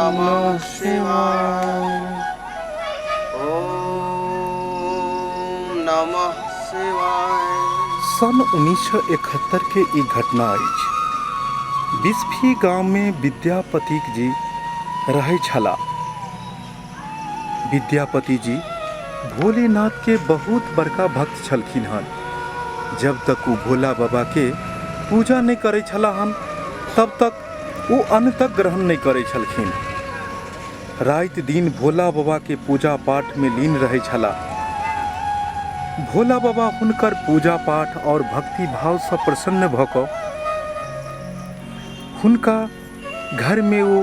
नमः शिवाय। ओम नमः शिवाय। सन 1971 के ई घटना अछि। बिस्फी गांव में विद्यापति जी रहै छला। विद्यापति जी भोलेनाथ के बहुत बड़का भक्त छलखिन हन। जब तक वो भोला बाबा के पूजा नहीं करे छला हन तब तक वो अन्न तक ग्रहण नहीं करे छलखिन। रात दिन भोला बाबा के पूजा पाठ में लीन रहे छला। भोला बाबा हुनकर पूजा पाठ और भक्ति भाव से प्रसन्न भ क हुनका घर में वो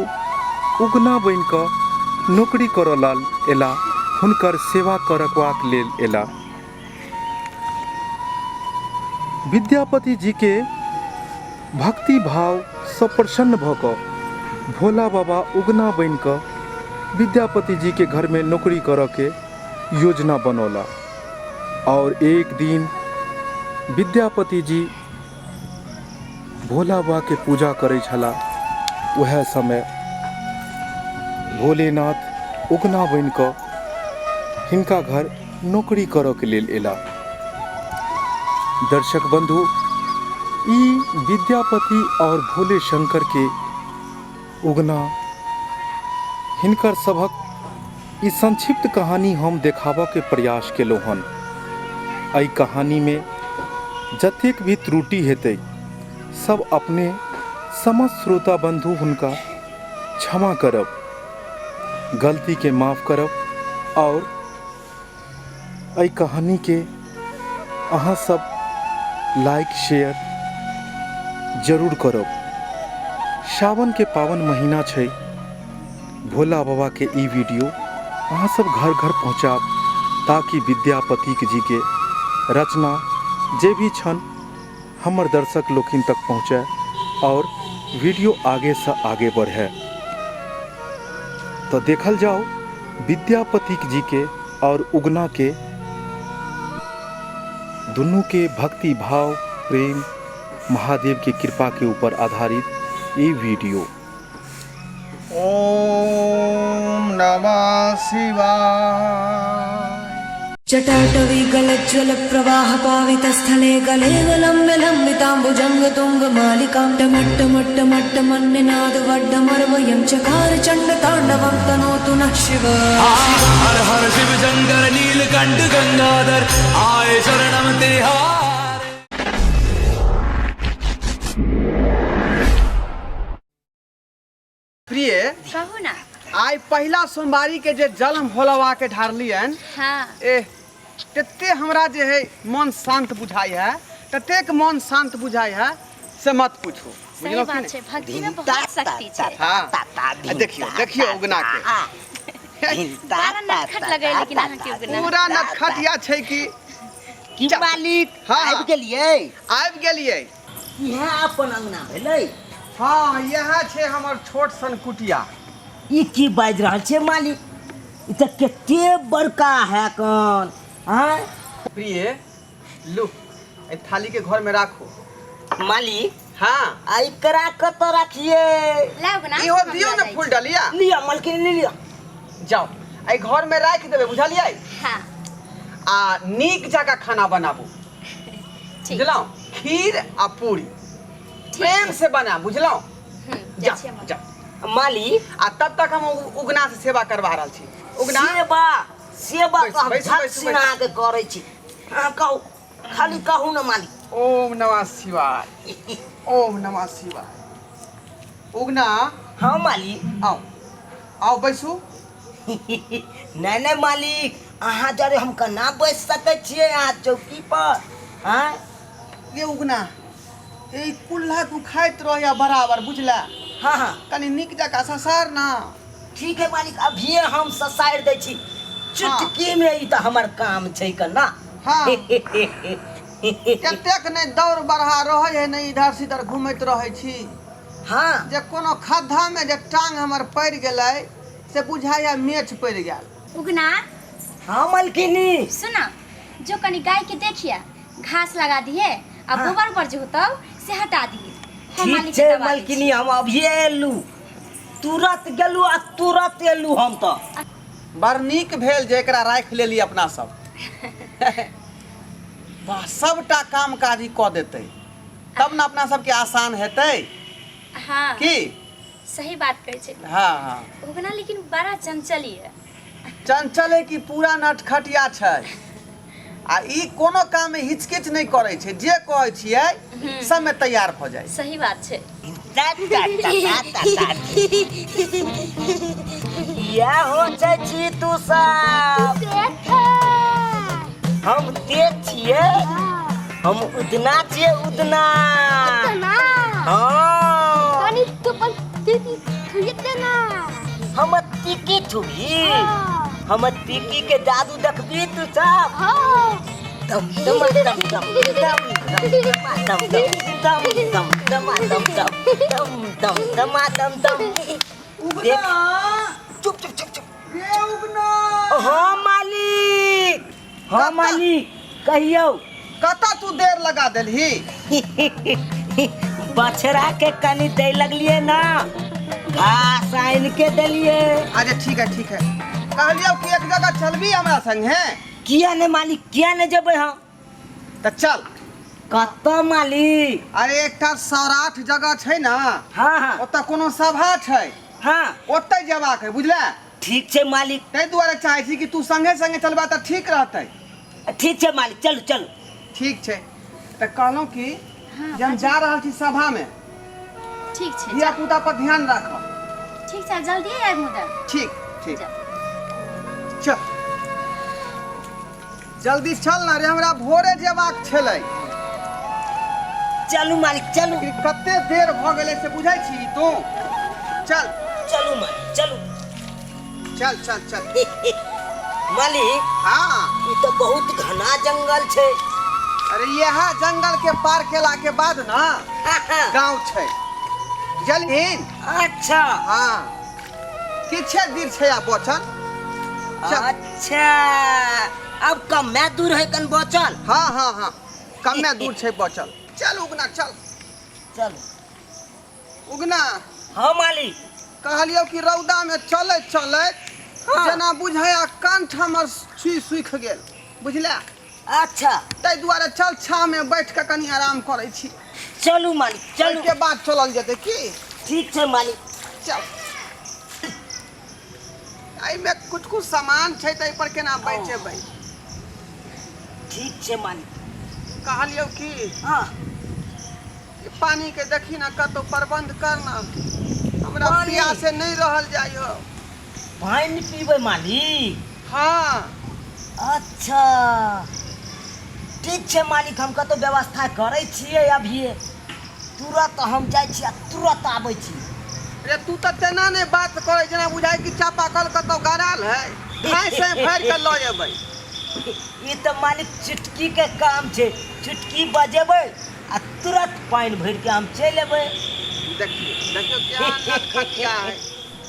उगना बन क नौकरी करल एला, हुनकर सेवा करबाक लेल एला। विद्यापति जी के भक्ति भाव से प्रसन्न भ क भोला बाबा उगना बन क विद्यापति जी के घर में नौकरी करे के योजना बनौला। और एक दिन विद्यापति जी भोला बाबा के पूजा करे छला। वह समय भोलेनाथ उगना बन क हिनका घर नौकरी करे के लेल एला। दर्शक बंधु, ई विद्यापति और भोले शंकर के उगना हिनकर सबक ई संक्षिप्त कहानी हम देखाबऽ के प्रयास केलहुँ हन। एहि कहानी में जतेक भी त्रुटि हेतै सब अपने समस्त श्रोता बंधु हुनका क्षमा करब, गलती के माफ करब और एहि कहानी के अहाँ सब लाइक शेयर जरूर करब। सावन के पावन महीना छै। भोला बाबा के ई वीडियो अहाँ सब घर घर पहुँचाब ताकि विद्यापति जी के रचना जे भी छन हमर दर्शक लोकिन तक पहुँचे और वीडियो आगे से आगे बढ़े। तो देखल जाओ विद्यापति जी के और उगना के दोनों के भक्ति भाव प्रेम महादेव की कृपा के ऊपर आधारित ये वीडियो। ओम नमः शिवाय। जटाटवी गलज्ज्वल प्रवाह पावित स्थले गले लम्ब्य लम्बिताम्बुजंग तुंग मालिकां टमट्टमट्टमट्ट मन्निनाद वड्डमर्वयं चकार चंड तांडवं तनोतु नः शिव। हर हर शिव शंकर नीलकंठ गंगाधर आए शरणम तिहार। प्रिय कहू ना। आई पहला सोमवारी के जे जल हम भोला बाबा के ढारलियन, हाँ। तते हमरा जे है मन शांत बुझाई है, ततेक मन शांत बुझाई है से मत पूछो। सही बात है, भक्ति में बहुत शक्ति है। हाँ, देखियो देखियो उगना के बड़ा नटखट लगे, लेकिन अहाँ के उगना पूरा नटखटिया छै कि मालिक हाँ, आबि गेलियै। यहाँ अपन अंगना भेलै। हाँ, यह छै हमर छोट सन कुटिया। ई की बाजि रहल छै मालिक? ई तऽ कते बड़का है कन। हाँ प्रिय लू ए थाली के घर में राखो। मालिक हाँ, आई करा कत रखिए? लाओ उगना। इहो दियो ना फूल डालिया। लिया मालकिन लिया। जाओ ए घर में राख देबे, बुझलियै? हाँ। आ नीक जगह खाना बनाबू, ठीक। बुझलौ? खीर आ पूरी प्रेम से बना, बुझलौ? जा जा मालिक आ तब तक हम उगना से सेवा करवा रहल छी। उगना सेवा बैस, बैस, झट बैस, सिना के करै छी। हाँ कहू, खाली कहू ना मालिक। ओम नमः शिवाय। ओम नमः शिवाय। उगना हाँ मालिक। आओ आओ बैसू। नहीं नहीं मालिक, अहाँ जरे हम केना बैस सकै छियै अहाँ चौकी पर? हाँ ये उगना ए कुल्हा तू खाइत रह बराबर, बुझला? हाँ हाँ कनी नीक जगह ससार ना। ठीक है मालिक, अभिये हम ससार दै छी। चुटकी में ई तऽ हमर काम छै कना। हाँ। कतेक नहीं दौड़ बढ़ा रहे है, नहीं इधर से इधर घूमत रहे छी। हाँ जे कोनो खद्धा में जे टांग हमर पड़ गेलै से बुझाया मेछ पड़ गेल। उगना हाँ मालकिनी। सुना, जो कनी गाय के देखिए घास लगा दिए और हाँ। गोबर पर जो होता से हटा दिए। ठीक छै मालकिनी, हम अभिये एलू। तुरंत गेलू आ तुरंत एलू हम तो। बड़ नीक भेल जे एकरा राखि लेली अपना सब। वाह, सबटा काम काजी कऽ देतै तब ने अपना सबके आसान हेतै हाँ की। सही बात कहै छै। हाँ हाँ, उगना लेकिन बड़ा चंचल है। चंचल है कि पूरा नटखटिया छै आ ई कोनो काम में हिचकिच नहीं करे छै, जे कहै छियै सब में तैयार भऽ जाइ। सही बात छै। या हो छै छी तू सब, हम देख छिए, हम उदना छिए, उदना। हाँ हम टिकी छुबी, हम टिकी के जादू देखबी तू सब। दम दम दम दम दम दम दम दम दम दम दम दम दम दम। देख चुप चुप चुप चुप। हाँ मालिक, हाँ मालिक कहियो। कता तू देर लगा देलही? बछड़ा के कनी दे लगलिए ना, घास आइन के देलिए। अच्छा ठीक है ठीक है, कहलियो कि एक जगह चलबी हमरा संग है। किया ने मालिक, किया ने जब हम तो चल। कत मालिक? अरे एकटा सौराठ जगह छै ना, हाँ हाँ ओतऽ कोनो सभा छै, हाँ ओतऽ जेबाक है, बुझले? ठीक छै मालिक। ताहि दुआरे चाहै छी कि तू संगे संगे चलबा तऽ ठीक रहतै। ठीक छै मालिक, चलू चलू। ठीक छै, तऽ कहलहुँ कि जे हम जा रहल छी सभा में, ठीक छै। धिया पुता पर ध्यान राखब। ठीक छै, जल्दी आबि मुदा। ठीक ठीक, चल जल्दी चल ना रे, हमरा भोरे जेबाक छलै। चलू मालिक चलू। कते देर भऽ गेलै से बुझै छी तू? चल चलू मालिक चलू। चल चल चल। मालिक हाँ, ये तो बहुत घना जंगल छै। अरे यह जंगल के पार केला के बाद ना गांव छै, जलहीन। अच्छा हाँ, किछे दूर छै आ बचल। चल। अच्छा, अब कमे दूर है कन बचल। हाँ हाँ हाँ, कमे दूर छै बचल। चल उगना चल। चल उगना, हाँ मालिक। कहलियो कि रौदा में चलैत चलैत हाँ। जेना बुझाया कंठ हमर सूखि गेल, बुझले? अच्छा ताहि दुआरे चल छाव में बैठ के कनी आराम करै छी, चलू मालिक चलू। के बाद चलल जेतै की। ठीक छै मालिक। चल, एहिमे कुछ कुछ सामान छै ताहि पर केना बैठेबै। ठीक छै मालिक। कहलियो कि हाँ ई पानी के देखी ना कतौ प्रबंध करना, हमरा पानी? प्यासे नहीं रहल जाइ हो। पानी पीबै मालिक? हाँ अच्छा ठीक छै मालिक, हम कतौ व्यवस्था करै छियै। अभिये तुरंत हम जाइ छी आ तुरंत आबै छी। रे तू तऽ तेना नहीं बात करे जेना बुझाइ कि चापाकल कतौ गड़ाल है, खाइ से भर के लऽ जेबै। ये तो मालिक चुटकी के काम छै, चुटकी बजेबै आ तुरंत पानी भर के हम चल एबै। देखियो देखियो क्या नटखटिया है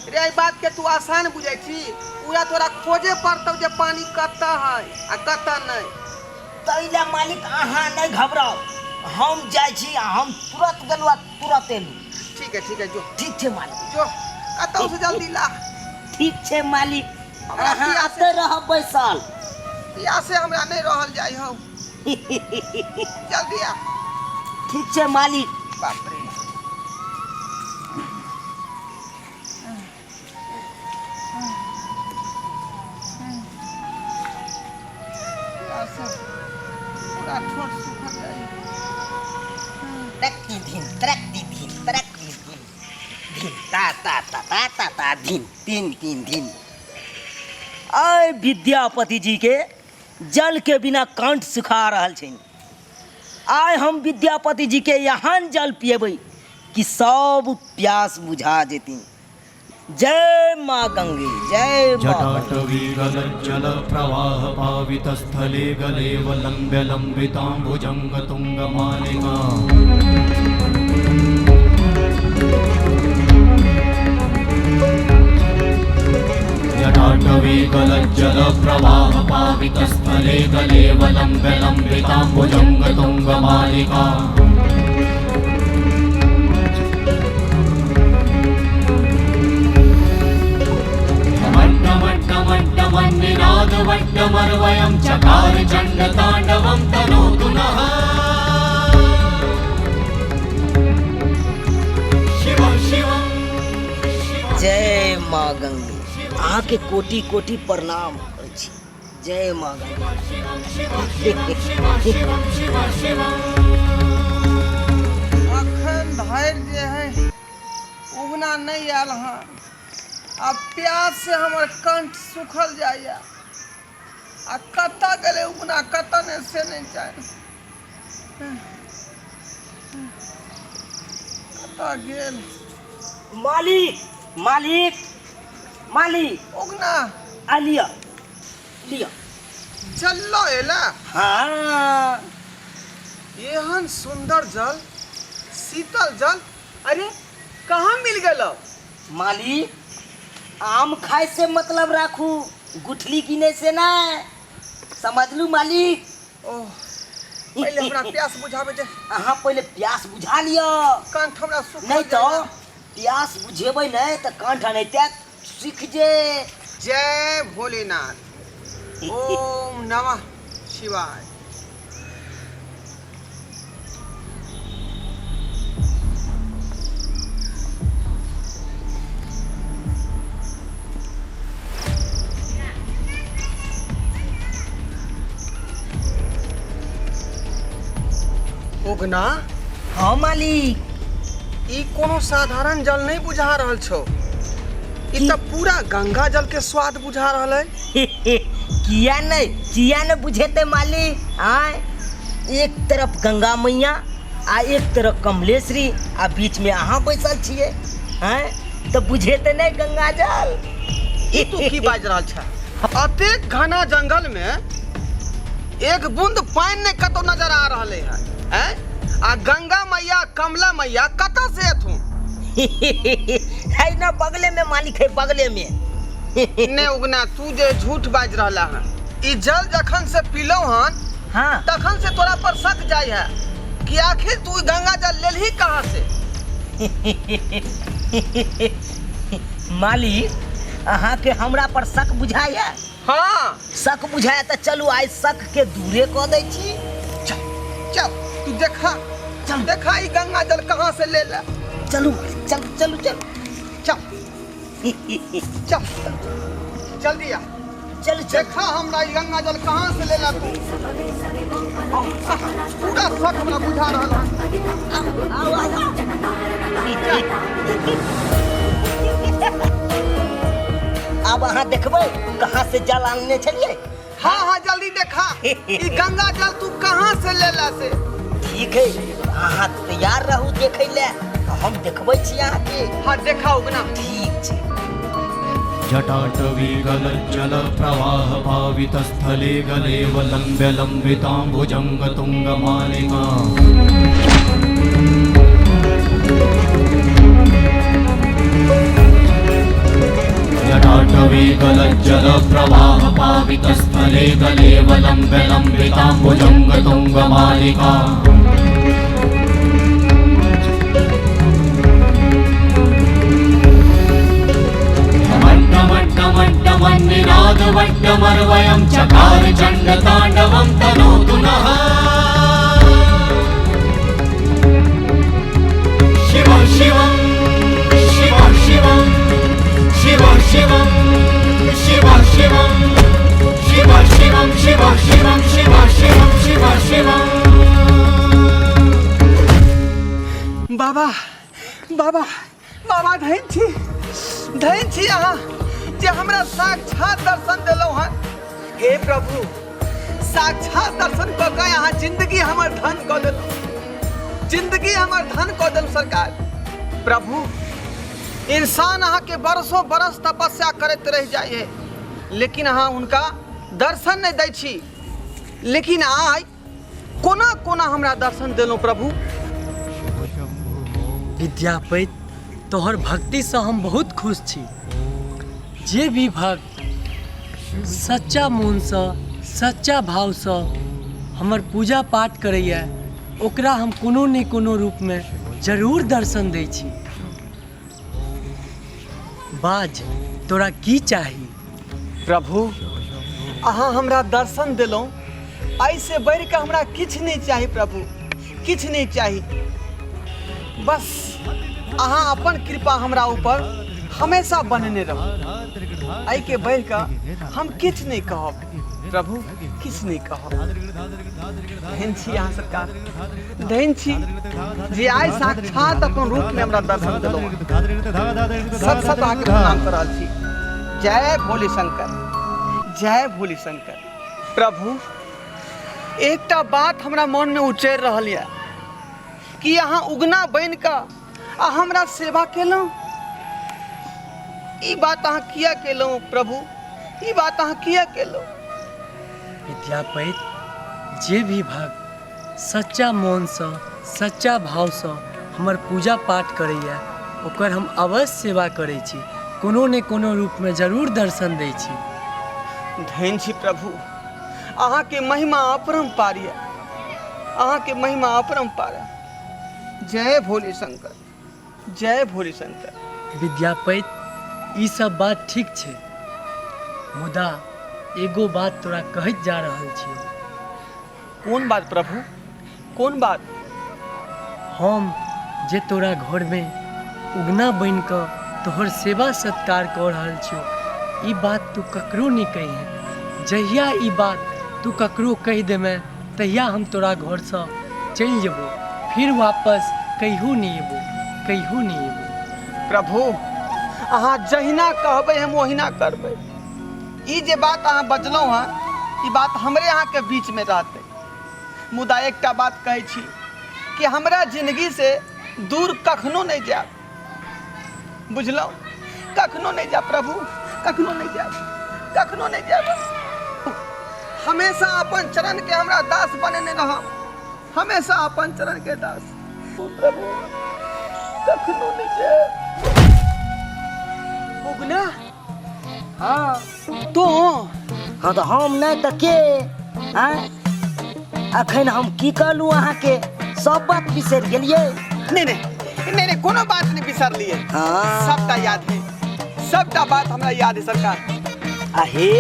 रे। एहि बात के तू आसान बुझै छी, पूरा तोरा खोजे पड़तौ जे पानी कतऽ है आ कतऽ नहीं। तैले मालिक अहाँ नहीं घबराओ, हम जाइ छी आ हम तुरंत गेलू आ तुरंत एलू। ठीक है जो। ठीक छै मालिक। जो कतौ से जल्दी ला। ठीक छै मालिक, हमरा अहाँ प्यासे- आते रह बैसल। प्यासे हमरा नहीं रहल जाइ हो, जल्दी आ। ठीक छै मालिक। बाप रे, पूरा ठोट सुखल जाइ। ट्रक दी धीन, ट्रक दी धीन, ट्रक दी धीन, धीन ता ता ता ता ता ता धीन तीन तीन धीन। आय विद्यापति जी के जल के बिना कंठ सुखा रहल छै। आय हम विद्यापति जी के यहाँ जल पिएबै कि सब प्यास बुझा जेती। जय माँ गंगे, जय माँ गंगे। जटाटवीगलज्जलप्रवाहपावितस्थले गलेवलम्ब्य लम्बिताम्बुजङ्गतुङ्गमालिका जटाटवीगलज्जलप्रवाहपावितस्थले गलेवलम्ब्य लम्बिताम्बुजङ्गतुङ्गमालिका वड्डमर्वयं चकार चण्डताण्डवं तनोतु नः शिवं शिवं जय माँ गंगे, अहाँ के कोटि कोटि प्रणाम अछि। जय माँ गंगे। अखन धैर्य है उगना नहीं आयल हाँ। अब प्यास से हमर कंठ सूखल जाइया। आ कत्ता गेले उगना कत्ता ने से नहीं जाए। कत्ता गेल मालिक मालिक मालिक उगना आ लिया लिया। चलो एला हाँ एहन सुंदर जल शीतल जल अरे कहाँ मिल गलो मालिक, आम खाए से मतलब राखू, गुठली गिने से ना, समझलू मालिक। ओह पहले हमरा प्यास बुझावे जे अहाँ पहले प्यास बुझा लियो, कंठ हमरा सूखल नहीं तो जाइया। प्यास बुझेबै नहीं तो कंठ अनैते सीख जे। जय भोलेनाथ ओम नमः शिवाय। उगना हाँ मालिक, ई कोनो साधारण जल नहीं बुझा रहल छौ। ई तो पूरा गंगा जल के स्वाद बुझा रहल है। किया नहीं बुझेते मालिक। हाँ एक तरफ गंगा मैया आ एक तरफ कमलेश्वरी आ बीच में अहाँ बैसल छिए। हाँ तो बुझेते नहीं गंगा जल। ई तू की बाज रहल छ? अतेक घना जंगल में एक बूंद पानी नहीं कतो नजर आ रहले है। हैं? आ गंगा मैया कमला मैया कतऽ से एथुन? है ना बगले में मालिक, है बगले में। ने उगना तू जे झूठ बाज रहला है। ई जल जखन से पीलो हन हाँ तखन से तोरा पर शक जाय है कि आखिर तू गंगा जल लेलही कहाँ से? मालिक, अहाँ के हमरा पर शक बुझाया। हाँ शक बुझाया तो चलू आइ शक के दूरे कऽ दै छी। चल चल तू देखा देखा ई गंगा जल कहाँ से ले ला। चलू चल चलू चल चल चल जल्दी आ चल चल। देखा हमरा ई गंगा जल कहाँ से ले ला तू। पूरा शक हमरा बुझा रहल है। अब अहाँ देखबै कहाँ से जल आनने छलिए। हाँ हाँ जल्दी देखा ई गंगा जल तू कहाँ से ले ला से। ठीक है, अहाँ तैयार रहू देखै ले, हम देखबै छी अहाँ के। हाँ देखा उगना ठीक छै। जटाटवी गलज्जल प्रवाह पावितस्थले गलेव लम्ब्य लम्बिताम्बुजङ्ग तुङ्गमालिका जटाटवी गलज्जल प्रवाह पावितस्थले गलेव लम्ब्य लम्बिताम्बुजङ्ग तुङ्गमालिका वड्डमर्वयं चकार चण्डताण्डवं तनोतु नः शिवं शिवं शिवं शिवं शिवं शिवं शिवं शिवं शिवं शिवं शिवं शिवं शिवं शिवं शिवं शिवं। बाबा बाबा बाबा धैन छी अहाँ जे हमरा साक्षात दर्शन देलौ हन। हे प्रभु साक्षात दर्शन कऽ के अहाँ जिंदगी हमर धन कऽ देलौ। जिंदगी हमर धन कऽ देलौ सरकार। प्रभु इंसान अहाँ के बरसों बरस तपस्या करैत रह जाय है लेकिन अहाँ उनका दर्शन नहीं दै छी। लेकिन आइ कोना कोना हमरा दर्शन देलौ प्रभु। विद्यापति तोहर भक्ति से हम बहुत खुश छी। जे भी भक्त सच्चा मन से सच्चा भाव से हमर पूजा पाठ करैया ओकरा हम कोनो ने कोनो रूप में जरूर दर्शन दै छी। बाज तोरा की चाही? प्रभु अहाँ हमरा दर्शन दिलहुँ, ऐसे बढ़ि कऽ हमरा किछु नहि चाही प्रभु, किछु नहि चाही। बस अहाँ अपन कृपा हमरा ऊपर हमेशा बनेने रहू। एहिके बढ़ि कऽ हम किछु नहि कहब प्रभु, किछु नहि कहब। धन्य छी अहाँ सरकार, धन्य छी जे आइ साक्षात अपन रूपमे हमरा दर्शन देलहुँ। सत सत अहाँके प्रणाम कर रहल छी। जय भोले शंकर, जय भोले शंकर। प्रभु एकटा बात हमरा मनमे उचरि रहल यऽ कि अहाँ उगना बनि कऽ आ हमरा सेवा केलहुँ। ई बात अहाँ किया केलहुँ प्रभु, ई बात अहाँ किया केलहुँ? विद्यापति, जे भी भक्त सच्चा मोनसँ सच्चा भावसँ हमर पूजा पाठ करैए ओकर हम अवश्य सेवा करै छी, कोनो ने कोनो रूपमे जरूर दर्शन दै छी। धन्य छी प्रभु, अहाँके महिमा अपरंपार यऽ, अहाँके महिमा अपरंपार है। जय भोले शंकर, जय भोले शंकर। विद्यापति, ई सब बात ठीक छै, मुदा एगो बात तोरा कहैत जा रहल छियौ। कोन बात प्रभु, कोन बात? हम जे तोरा घरमे उगना बनि कऽ तोहर सेवा सत्कार कऽ रहल छियौ, ई बात तू ककरो नहि कही। जहिया ई बात तू ककरो कहि देमे तहिया हम तोरा घरसँ चलि जेबो, फिर वापस कहियो नहीं एबो, कहियो नहीं एबो। प्रभु अहाँ जहिना कहबै हम ओहिना करबै। ई जे बात अहाँ बजलहुँ हँ, ई बात हमरे अहाँके बीचमे रहतै। मुदा एकटा बात कहै छी कि हमरा जिंदगी से दूर कखनो नहि जायब, बुझलहुँ? कखनो नहीं जायब प्रभु, कखनो नहीं जायब, कखनो नहीं जायब। हमेशा अपन चरण के हमरा दास बनेने रहब, हमेशा अपन चरण के दास। प्रभु कखनो नहीं जायब। उगना, हाँ तो हाँ तो हम नहीं तो के अखन हम की कहलू अहाँके सब बात बिसर गेलिए? नहीं नहीं नहीं नहीं, कोनो बात नहीं बिसरलिए। हाँ सबटा याद है, सबटा बात हमरा याद है सरकार। अहे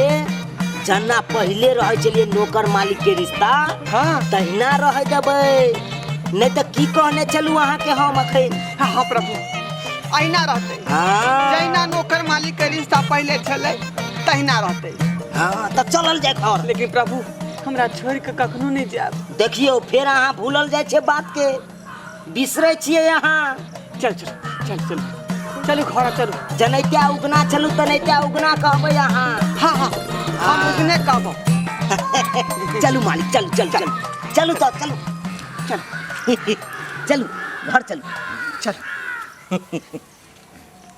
जना पहले रहे चलिए नौकर मालिक के रिश्ता, हाँ तहिना रह देबै, नहीं तो की कहने चलू अहाँके हम अखन? हाँ प्रभु, अहिना रहते। हाँ जहिना नौकर मालिक के रिश्ता पहले छलै तहिना रहते। हाँ तो चलल जाए घर। लेकिन प्रभु हमरा छोड़ के कखनो नहीं जायब। देखियो फिर अहाँ भूलल जाए छे बात के, बिसरे छिए यहाँ। चल चल चल चल चलू घर चलू। जनैत्या उगना चलू तनैत्या उगना कहबै अहाँ। हाँ हाँ हम उगने कहबो। चलू मालिक, चलू चलू चलू चलू तो चलू चल चलू घर चलू चल।